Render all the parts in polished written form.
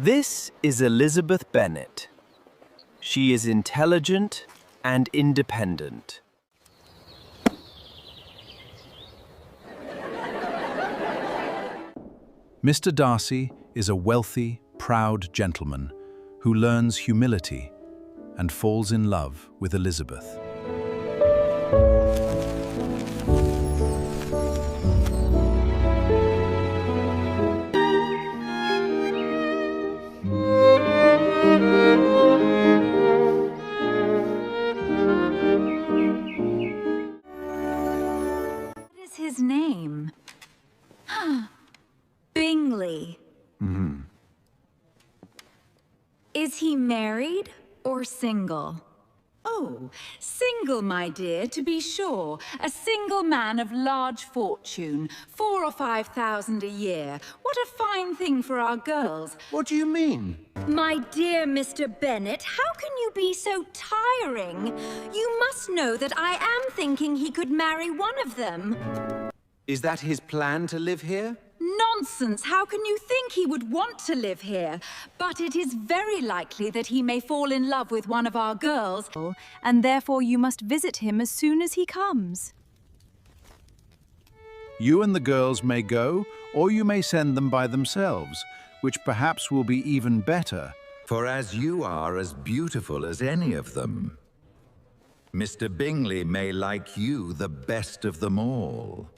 This is Elizabeth Bennet. She is intelligent and independent. Mr. Darcy is a wealthy, proud gentleman who learns humility and falls in love with Elizabeth. What is his name? Bingley. Is he married or single? Oh, single, my dear, to be sure. A single man of large fortune, 4,000 or 5,000 a year. What a fine thing for our girls. What do you mean? My dear Mr. Bennet, how can you be so tiring? You must know that I am thinking he could marry one of them. Is that his plan to live here? Nonsense! How can you think he would want to live here? But it is very likely that he may fall in love with one of our girls. And therefore you must visit him as soon as he comes. You and the girls may go, or you may send them by themselves, which perhaps will be even better. For as you are as beautiful as any of them, Mr. Bingley may like you the best of them all.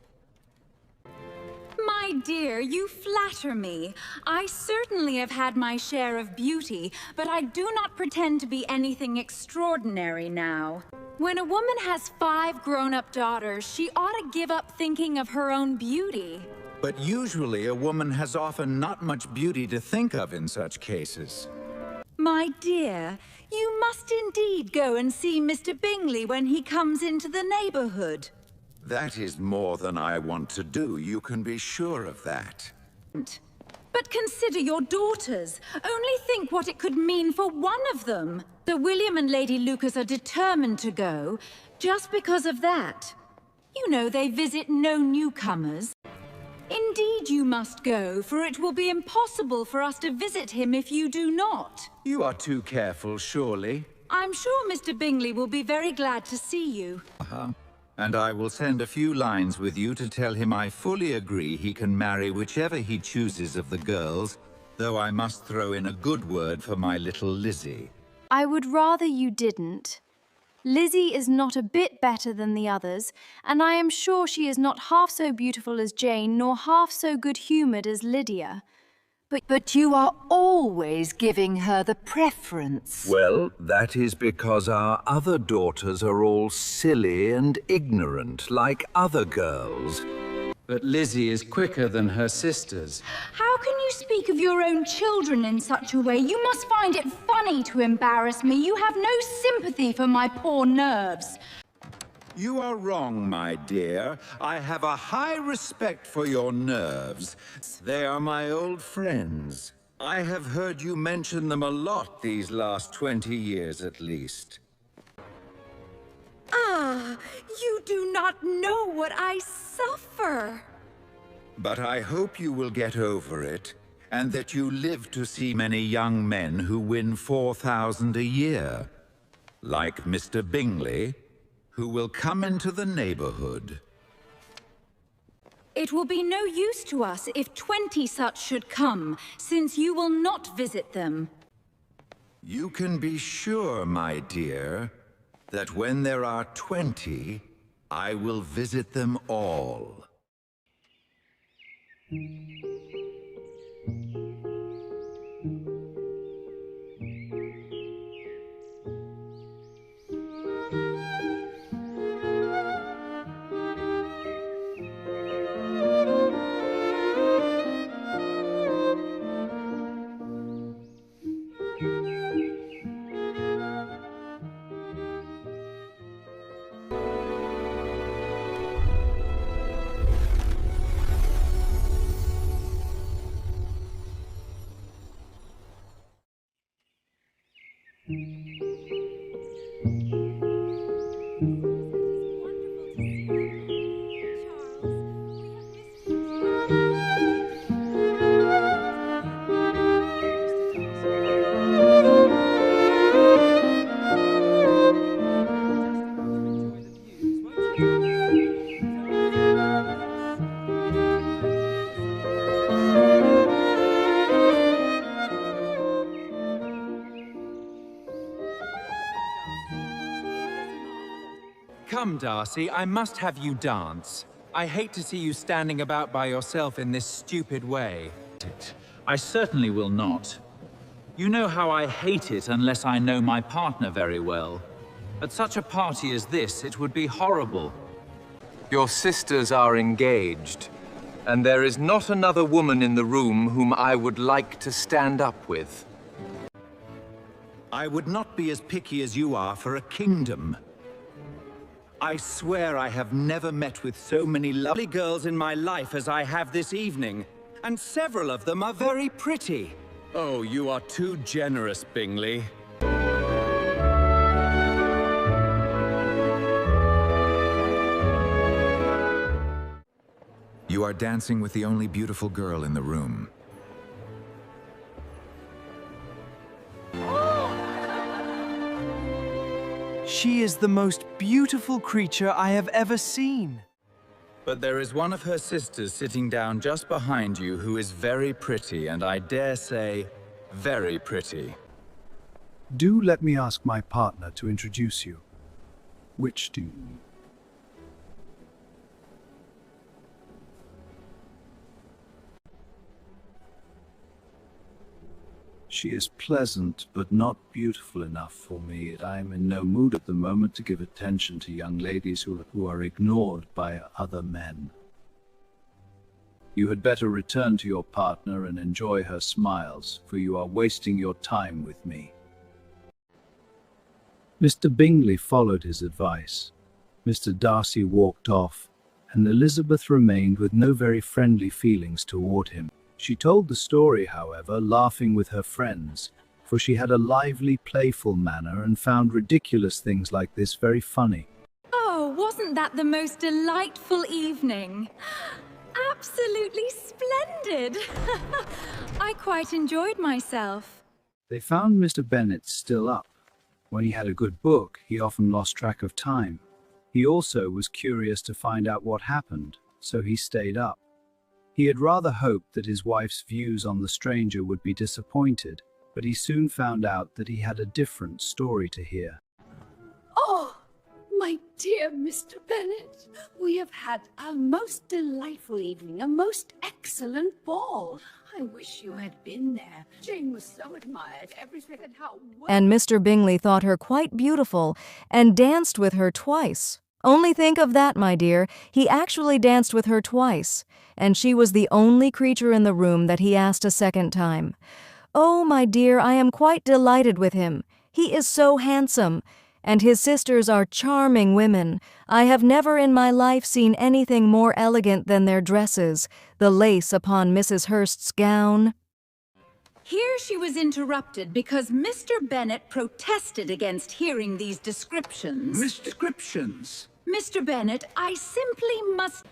My dear, you flatter me. I certainly have had my share of beauty, but I do not pretend to be anything extraordinary now. When a woman has 5 grown-up daughters, she ought to give up thinking of her own beauty. But usually a woman has often not much beauty to think of in such cases. My dear, you must indeed go and see Mr. Bingley when he comes into the neighborhood. That is more than I want to do, you can be sure of that. But consider your daughters. Only think what it could mean for one of them. Sir William and Lady Lucas are determined to go, just because of that. You know they visit no newcomers. Indeed you must go, for it will be impossible for us to visit him if you do not. You are too careful, surely. I'm sure Mr. Bingley will be very glad to see you. And I will send a few lines with you to tell him I fully agree he can marry whichever he chooses of the girls, though I must throw in a good word for my little Lizzie. I would rather you didn't. Lizzie is not a bit better than the others, and I am sure she is not half so beautiful as Jane, nor half so good-humoured as Lydia. But you are always giving her the preference. Well, that is because our other daughters are all silly and ignorant, like other girls. But Lizzie is quicker than her sisters. How can you speak of your own children in such a way? You must find it funny to embarrass me. You have no sympathy for my poor nerves. You are wrong, my dear. I have a high respect for your nerves. They are my old friends. I have heard you mention them a lot these last 20 years at least. Ah, you do not know what I suffer. But I hope you will get over it, and that you live to see many young men who win 4,000 a year, like Mr. Bingley, who will come into the neighborhood. It will be no use to us if 20 such should come, since you will not visit them. You can be sure, my dear, that when there are 20, I will visit them all. Come, Darcy, I must have you dance. I hate to see you standing about by yourself in this stupid way. I certainly will not. You know how I hate it unless I know my partner very well. At such a party as this, it would be horrible. Your sisters are engaged, and there is not another woman in the room whom I would like to stand up with. I would not be as picky as you are for a kingdom. I swear I have never met with so many lovely girls in my life as I have this evening, and several of them are very pretty. Oh, you are too generous, Bingley. You are dancing with the only beautiful girl in the room. She is the most beautiful creature I have ever seen. But there is one of her sisters sitting down just behind you who is very pretty, and I dare say, very pretty. Do let me ask my partner to introduce you. Which do you? She is pleasant, but not beautiful enough for me. I am in no mood at the moment to give attention to young ladies who are ignored by other men. You had better return to your partner and enjoy her smiles, for you are wasting your time with me. Mr. Bingley followed his advice. Mr. Darcy walked off, and Elizabeth remained with no very friendly feelings toward him. She told the story, however, laughing with her friends, for she had a lively, playful manner and found ridiculous things like this very funny. Oh, wasn't that the most delightful evening? Absolutely splendid! I quite enjoyed myself. They found Mr. Bennet still up. When he had a good book, he often lost track of time. He also was curious to find out what happened, so he stayed up. He had rather hoped that his wife's views on the stranger would be disappointed, but he soon found out that he had a different story to hear. Oh, my dear Mr. Bennet, we have had a most delightful evening, a most excellent ball. I wish you had been there. Jane was so admired, everything, and how well... And Mr. Bingley thought her quite beautiful and danced with her twice. Only think of that, my dear. He actually danced with her twice, and she was the only creature in the room that he asked a second time. Oh, my dear, I am quite delighted with him. He is so handsome, and his sisters are charming women. I have never in my life seen anything more elegant than their dresses, the lace upon Mrs. Hurst's gown. Here she was interrupted because Mr. Bennet protested against hearing these descriptions. Descriptions? Mr. Bennet, I simply must...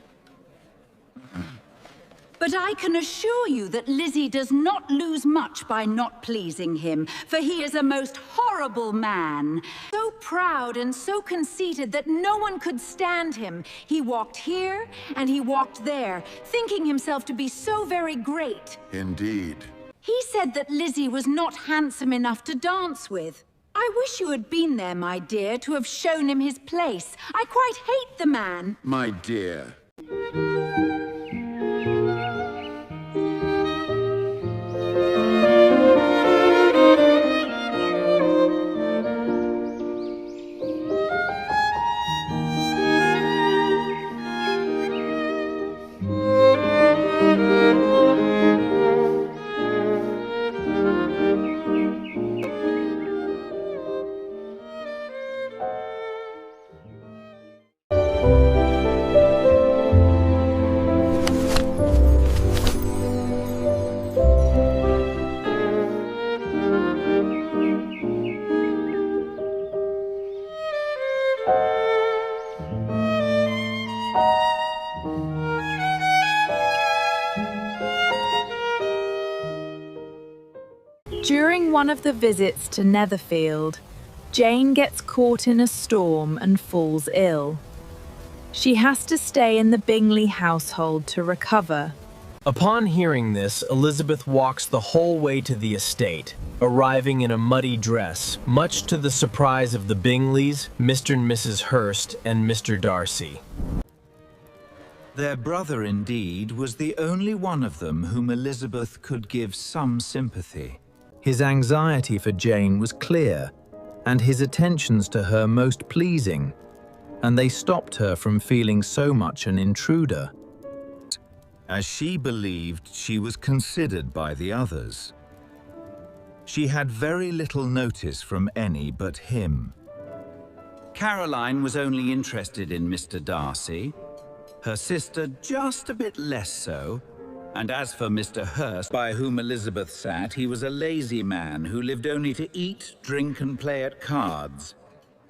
But I can assure you that Lizzie does not lose much by not pleasing him, for he is a most horrible man. So proud and so conceited that no one could stand him. He walked here and he walked there, thinking himself to be so very great. Indeed. He said that Lizzie was not handsome enough to dance with. I wish you had been there, my dear, to have shown him his place. I quite hate the man. My dear. During one of the visits to Netherfield, Jane gets caught in a storm and falls ill. She has to stay in the Bingley household to recover, Upon hearing this, Elizabeth walks the whole way to the estate, arriving in a muddy dress, much to the surprise of the Bingleys, Mr. and Mrs. Hurst, and Mr. Darcy. Their brother, indeed, was the only one of them whom Elizabeth could give some sympathy. His anxiety for Jane was clear, and his attentions to her most pleasing, and they stopped her from feeling so much an intruder, as she believed she was considered by the others. She had very little notice from any but him. Caroline was only interested in Mr. Darcy, her sister just a bit less so, and as for Mr. Hurst, by whom Elizabeth sat, he was a lazy man who lived only to eat, drink and play at cards.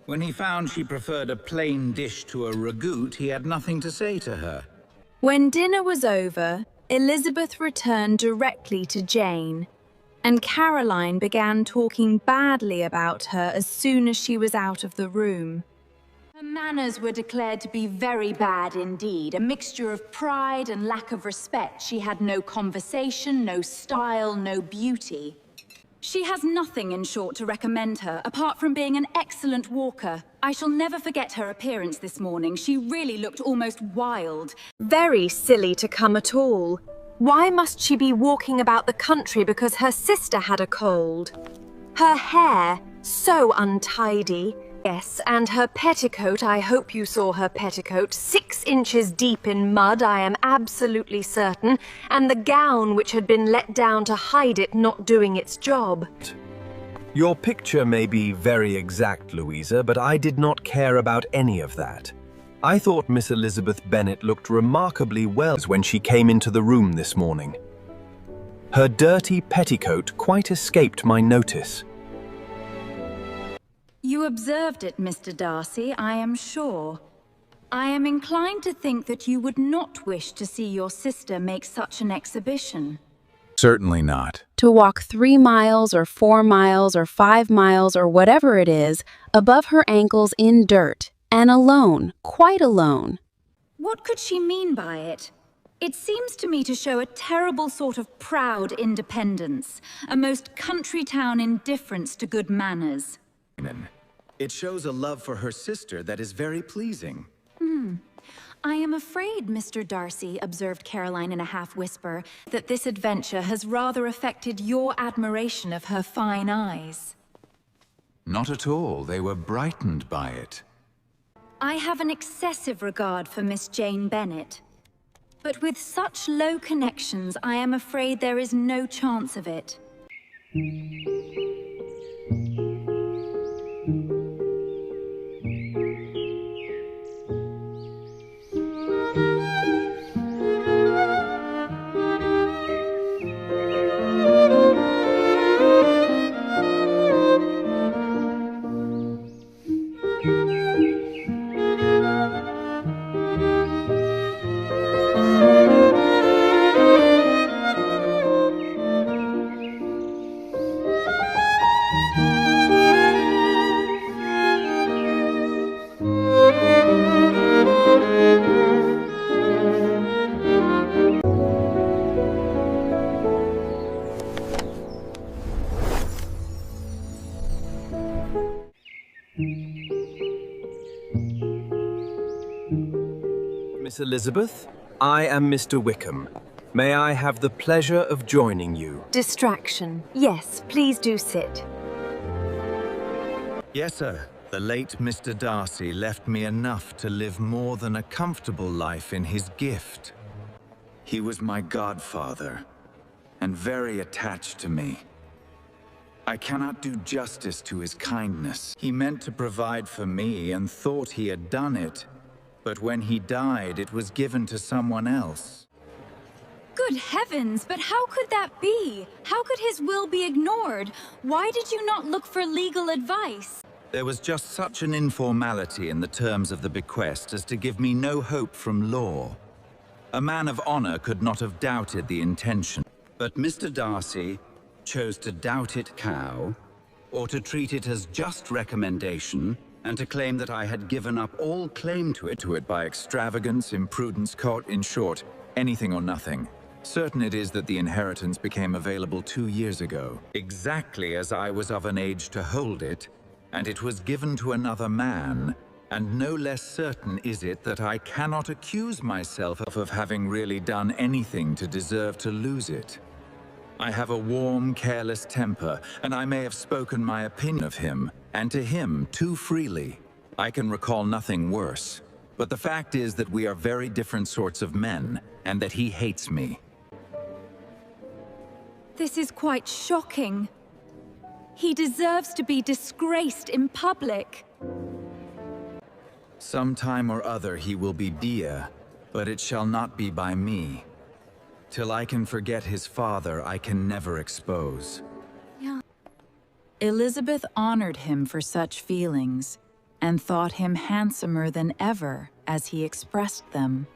When he found she preferred a plain dish to a ragout, he had nothing to say to her. When dinner was over, Elizabeth returned directly to Jane, and Caroline began talking badly about her as soon as she was out of the room. Her manners were declared to be very bad indeed, a mixture of pride and lack of respect. She had no conversation, no style, no beauty. She has nothing, in short, to recommend her, apart from being an excellent walker. I shall never forget her appearance this morning. She really looked almost wild. Very silly to come at all. Why must she be walking about the country because her sister had a cold? Her hair, so untidy. Yes, and her petticoat, I hope you saw her petticoat, 6 inches deep in mud, I am absolutely certain, and the gown which had been let down to hide it not doing its job. Your picture may be very exact, Louisa, but I did not care about any of that. I thought Miss Elizabeth Bennet looked remarkably well when she came into the room this morning. Her dirty petticoat quite escaped my notice. You observed it, Mr. Darcy, I am sure. I am inclined to think that you would not wish to see your sister make such an exhibition. Certainly not. To walk 3 miles or 4 miles or 5 miles or whatever it is, above her ankles in dirt, and alone, quite alone. What could she mean by it? It seems to me to show a terrible sort of proud independence, a most country town indifference to good manners. It shows a love for her sister that is very pleasing. I am afraid, Mr. Darcy, observed Caroline in a half-whisper, that this adventure has rather affected your admiration of her fine eyes. Not at all. They were brightened by it. I have an excessive regard for Miss Jane Bennet. But with such low connections, I am afraid there is no chance of it. Miss Elizabeth, I am Mr. Wickham. May I have the pleasure of joining you? Distraction. Yes, please do sit. Yes, sir. The late Mr. Darcy left me enough to live more than a comfortable life in his gift. He was my godfather, and very attached to me. I cannot do justice to his kindness. He meant to provide for me and thought he had done it. But when he died, it was given to someone else. Good heavens, but how could that be? How could his will be ignored? Why did you not look for legal advice? There was just such an informality in the terms of the bequest as to give me no hope from law. A man of honor could not have doubted the intention. But Mr. Darcy chose to doubt it cow, or to treat it as just recommendation, and to claim that I had given up all claim to it by extravagance, imprudence, in short, anything or nothing. Certain it is that the inheritance became available 2 years ago, exactly as I was of an age to hold it, and it was given to another man, and no less certain is it that I cannot accuse myself of having really done anything to deserve to lose it. I have a warm, careless temper, and I may have spoken my opinion of him, and to him too freely. I can recall nothing worse. But the fact is that we are very different sorts of men, and that he hates me. This is quite shocking. He deserves to be disgraced in public. Sometime or other he will be dear, but it shall not be by me. Till I can forget his father, I can never expose. Yeah. Elizabeth honored him for such feelings, and thought him handsomer than ever as he expressed them.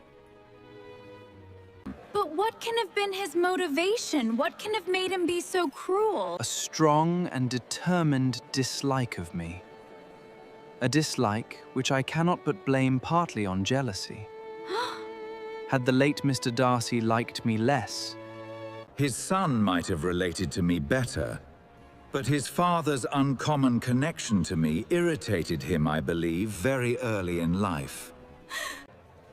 But what can have been his motivation? What can have made him be so cruel? A strong and determined dislike of me. A dislike which I cannot but blame partly on jealousy. Had the late Mr. Darcy liked me less? His son might have related to me better, but his father's uncommon connection to me irritated him, I believe, very early in life.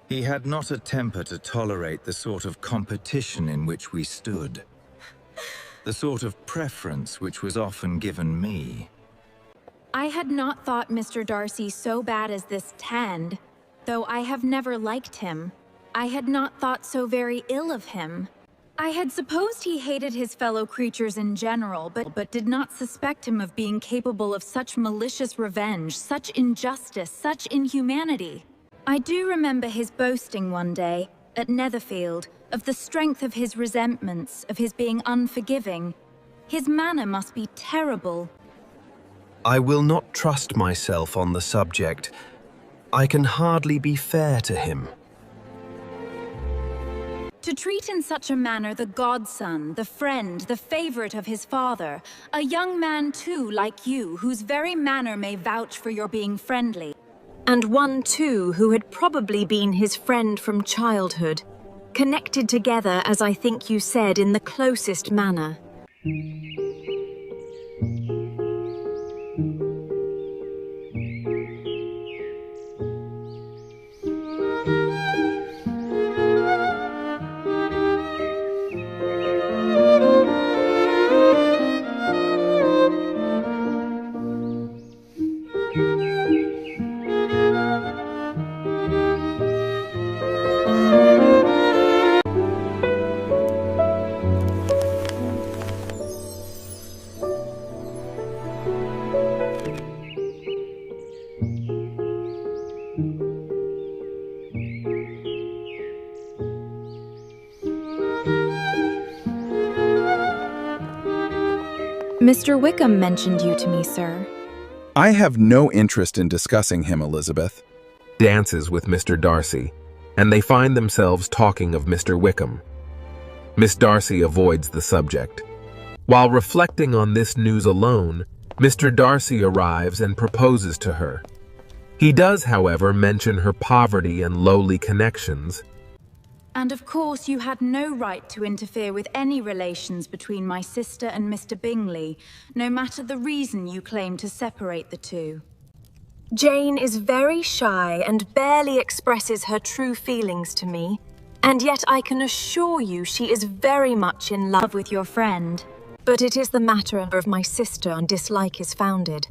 He had not a temper to tolerate the sort of competition in which we stood, the sort of preference which was often given me. I had not thought Mr. Darcy so bad as this tend, though I have never liked him. I had not thought so very ill of him. I had supposed he hated his fellow creatures in general, but did not suspect him of being capable of such malicious revenge, such injustice, such inhumanity. I do remember his boasting one day, at Netherfield, of the strength of his resentments, of his being unforgiving. His manner must be terrible. I will not trust myself on the subject. I can hardly be fair to him. To treat in such a manner the godson, the friend, the favorite of his father, a young man too like you, whose very manner may vouch for your being friendly. And one too who had probably been his friend from childhood, connected together, as I think you said, in the closest manner. Mr. Wickham mentioned you to me, sir. I have no interest in discussing him, Elizabeth. Dances with Mr. Darcy, and they find themselves talking of Mr. Wickham. Miss Darcy avoids the subject. While reflecting on this news alone, Mr. Darcy arrives and proposes to her. He does, however, mention her poverty and lowly connections. And of course you had no right to interfere with any relations between my sister and Mr. Bingley, no matter the reason you claim to separate the two. Jane is very shy and barely expresses her true feelings to me, and yet I can assure you she is very much in love with your friend. But it is the matter of my sister on dislike is founded.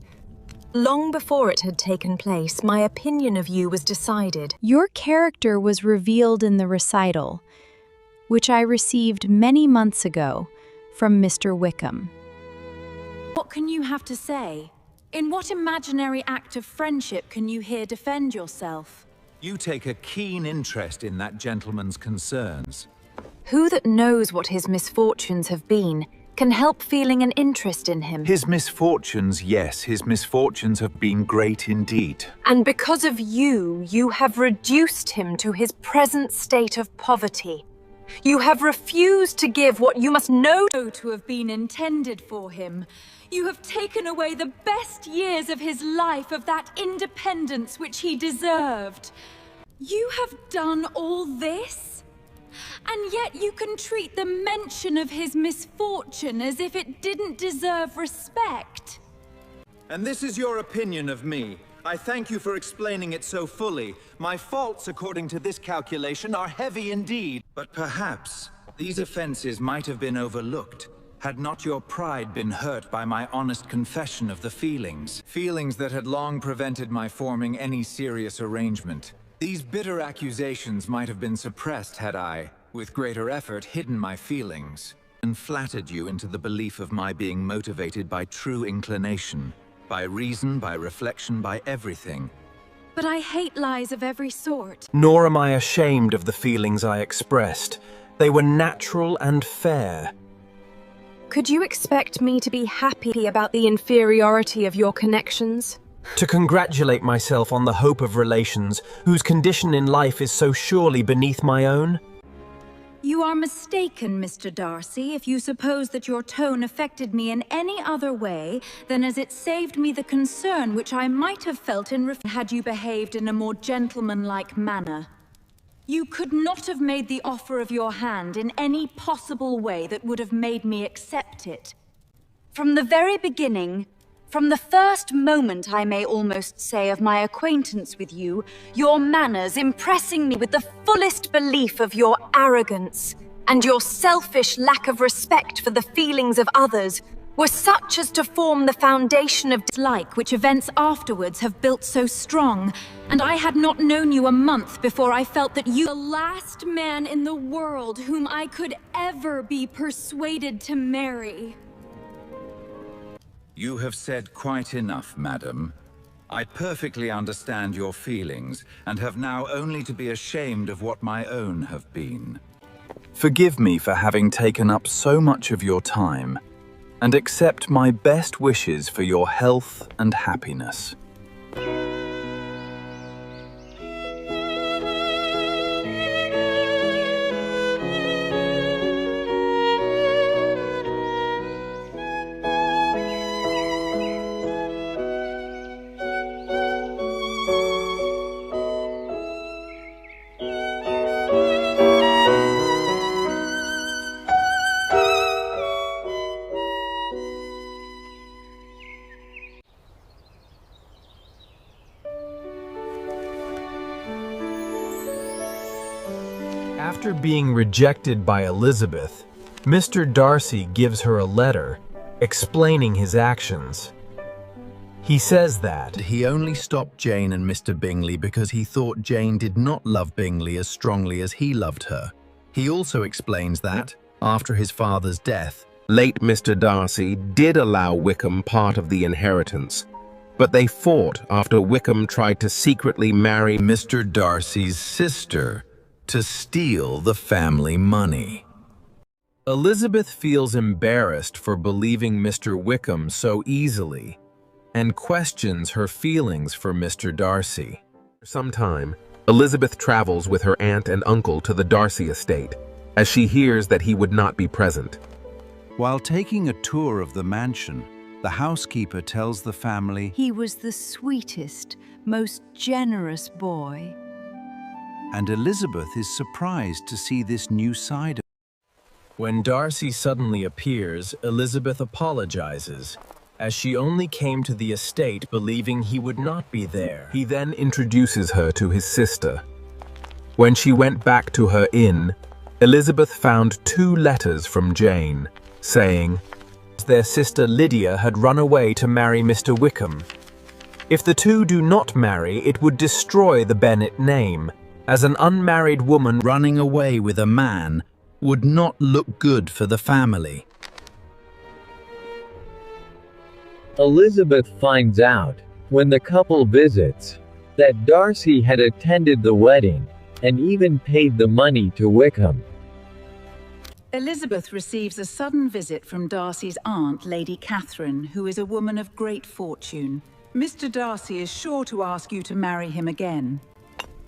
Long before it had taken place, my opinion of you was decided. Your character was revealed in the recital, which I received many months ago from Mr. Wickham. What can you have to say? In what imaginary act of friendship can you here defend yourself? You take a keen interest in that gentleman's concerns. Who that knows what his misfortunes have been can help feeling an interest in him? His misfortunes, yes, his misfortunes have been great indeed. And because of you, you have reduced him to his present state of poverty. You have refused to give what you must know to have been intended for him. You have taken away the best years of his life, of that independence which he deserved. You have done all this? And yet you can treat the mention of his misfortune as if it didn't deserve respect. And this is your opinion of me. I thank you for explaining it so fully. My faults, according to this calculation, are heavy indeed. But perhaps these offenses might have been overlooked had not your pride been hurt by my honest confession of the feelings. Feelings that had long prevented my forming any serious arrangement. These bitter accusations might have been suppressed had I, with greater effort, hidden my feelings and flattered you into the belief of my being motivated by true inclination, by reason, by reflection, by everything. But I hate lies of every sort. Nor am I ashamed of the feelings I expressed. They were natural and fair. Could you expect me to be happy about the inferiority of your connections? To congratulate myself on the hope of relations whose condition in life is so surely beneath my own? You are mistaken, Mr. Darcy, if you suppose that your tone affected me in any other way than as it saved me the concern which I might have felt had you behaved in a more gentlemanlike manner. You could not have made the offer of your hand in any possible way that would have made me accept it. From the very beginning, from the first moment, I may almost say, of my acquaintance with you, your manners impressing me with the fullest belief of your arrogance and your selfish lack of respect for the feelings of others were such as to form the foundation of dislike which events afterwards have built so strong, and I had not known you a month before I felt that you were the last man in the world whom I could ever be persuaded to marry. You have said quite enough, madam. I perfectly understand your feelings, and have now only to be ashamed of what my own have been. Forgive me for having taken up so much of your time, and accept my best wishes for your health and happiness. After being rejected by Elizabeth, Mr. Darcy gives her a letter explaining his actions. He says that he only stopped Jane and Mr. Bingley because he thought Jane did not love Bingley as strongly as he loved her. He also explains that, after his father's death, late Mr. Darcy did allow Wickham part of the inheritance, but they fought after Wickham tried to secretly marry Mr. Darcy's sister to steal the family money. Elizabeth feels embarrassed for believing Mr. Wickham so easily and questions her feelings for Mr. Darcy. For some time, Elizabeth travels with her aunt and uncle to the Darcy estate, as she hears that he would not be present. While taking a tour of the mansion, the housekeeper tells the family he was the sweetest, most generous boy. And Elizabeth is surprised to see this new side of him. When Darcy suddenly appears, Elizabeth apologizes, as she only came to the estate believing he would not be there. He then introduces her to his sister. When she went back to her inn, Elizabeth found 2 letters from Jane, saying their sister Lydia had run away to marry Mr. Wickham. If the 2 do not marry, it would destroy the Bennet name, as an unmarried woman running away with a man would not look good for the family. Elizabeth finds out, when the couple visits, that Darcy had attended the wedding and even paid the money to Wickham. Elizabeth receives a sudden visit from Darcy's aunt, Lady Catherine, who is a woman of great fortune. Mr. Darcy is sure to ask you to marry him again.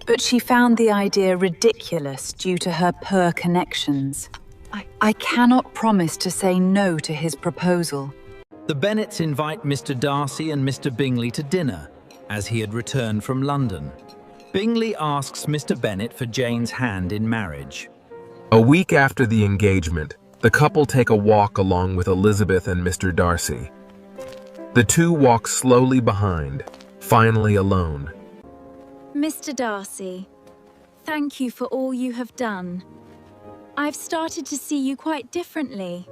But she found the idea ridiculous due to her poor connections. I cannot promise to say no to his proposal. The Bennets invite Mr. Darcy and Mr. Bingley to dinner, as he had returned from London. Bingley asks Mr. Bennet for Jane's hand in marriage. A week after the engagement, the couple take a walk along with Elizabeth and Mr. Darcy. The two walk slowly behind, finally alone. Mr. Darcy, thank you for all you have done. I've started to see you quite differently.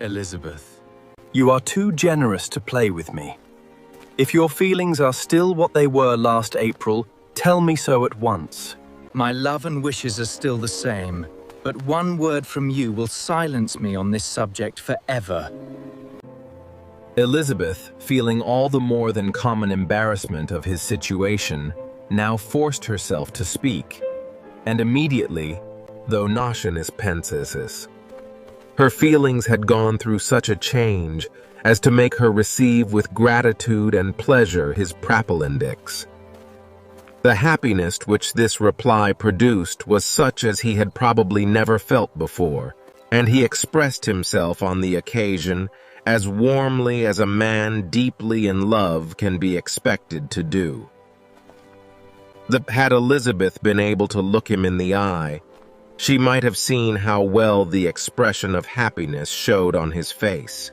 Elizabeth, you are too generous to play with me. If your feelings are still what they were last April, tell me so at once. My love and wishes are still the same, but one word from you will silence me on this subject forever. Elizabeth, feeling all the more than common embarrassment of his situation, now forced herself to speak, and immediately, though nauseous pensis, her feelings had gone through such a change as to make her receive with gratitude and pleasure his prapelindex. The happiness which this reply produced was such as he had probably never felt before, and he expressed himself on the occasion as warmly as a man deeply in love can be expected to do. Had Elizabeth been able to look him in the eye, she might have seen how well the expression of happiness showed on his face.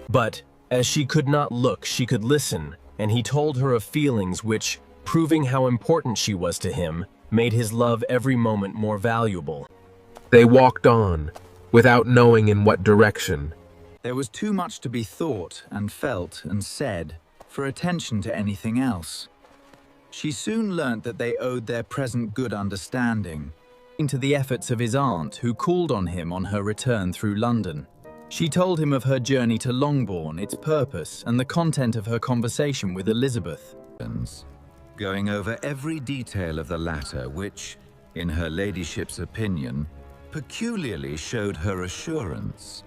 But, as she could not look, she could listen, and he told her of feelings which, proving how important she was to him, made his love every moment more valuable. They walked on, without knowing in what direction. There was too much to be thought and felt and said for attention to anything else. She soon learnt that they owed their present good understanding to the efforts of his aunt, who called on him on her return through London. She told him of her journey to Longbourn, its purpose, and the content of her conversation with Elizabeth, going over every detail of the latter, which, in her ladyship's opinion, peculiarly showed her assurance.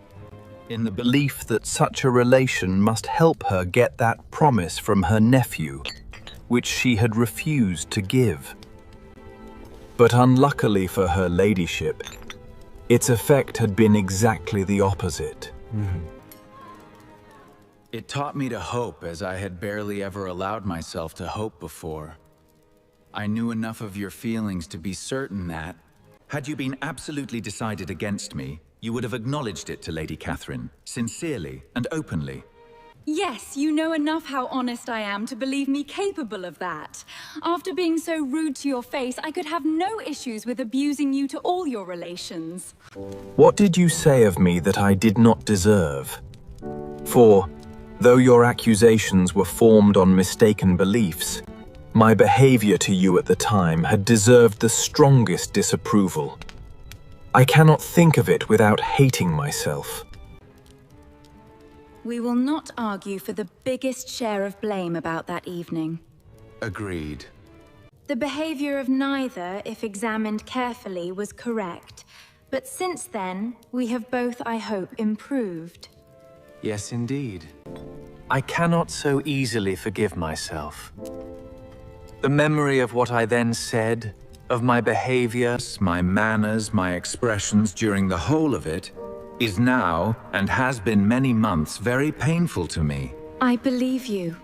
In the belief that such a relation must help her get that promise from her nephew, which she had refused to give. But unluckily for her ladyship, its effect had been exactly the opposite. It taught me to hope as I had barely ever allowed myself to hope before. I knew enough of your feelings to be certain that, had you been absolutely decided against me, you would have acknowledged it to Lady Catherine, sincerely and openly. Yes, you know enough how honest I am to believe me capable of that. After being so rude to your face, I could have no issues with abusing you to all your relations. What did you say of me that I did not deserve? For, though your accusations were formed on mistaken beliefs, my behavior to you at the time had deserved the strongest disapproval. I cannot think of it without hating myself. We will not argue for the biggest share of blame about that evening. Agreed. The behavior of neither, if examined carefully, was correct. But since then, we have both, I hope, improved. Yes, indeed. I cannot so easily forgive myself. The memory of what I then said, of my behavior, my manners, my expressions during the whole of it, is now, and has been many months, very painful to me. I believe you.